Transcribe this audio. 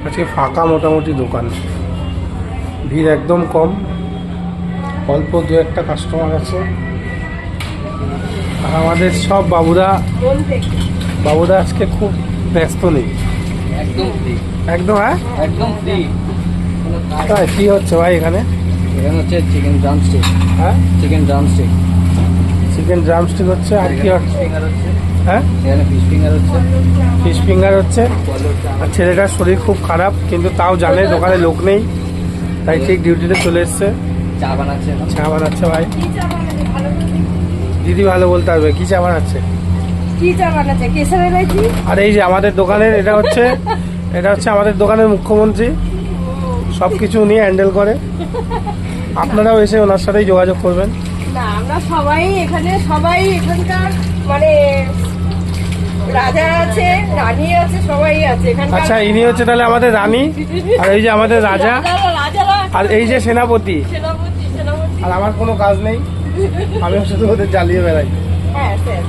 আজকে ফাঁকা মোটামুটি দোকান, ভিড় একদম কম, অল্প দু একটা কাস্টমার আছে। আর আমাদের সব বাবুদা আজকে খুব ব্যস্ত নেই, একদম। হ্যাঁ একদম ফ্রি। তাই কি হচ্ছে ভাই এখানে? এখানে হচ্ছে চিকেন ড্রামস্টিক। হ্যাঁ চিকেন ড্রামস্টিক। চিকেন ড্রামস্টিক হচ্ছে। আর কি হচ্ছে? হ্যাঁ এখানে ফিশ ফিঙ্গার হচ্ছে। ফিশ ফিঙ্গার হচ্ছে। আর ছেলেটার শরীর খুব খারাপ, কিন্তু তাও জানে দোকানে লোক নেই, তাই ঠিক ডিউটিতে চলে এসছে। চা বানাচ্ছে। চা বানাচ্ছে ভাই। দিদি ভালো বলতে পারবে কি চা বানাচ্ছে। কি চা বানাচ্ছে? কেশর এলাচি। আর এই যে আমাদের দোকানের এটা হচ্ছে আমাদের দোকানের মুখ্যমন্ত্রী, সব কিছু নিয়ে হ্যান্ডেল করে। আপনারাও এসে ওনার সাথেই যোগাযোগ করবেন। না, আমরা সবাই এখানকার মানে রাজা আছে, রানী আছে, সবাই আছে এখানকার। আচ্ছা, ইনি হচ্ছে তাহলে আমাদের রানী, আর এই যে আমাদের রাজা, আর এই যে সেনাপতি। আর আমার কোনো কাজ নেই, আমি শুধু ওদের জ্বালিয়ে বেড়াই। হ্যাঁ স্যার।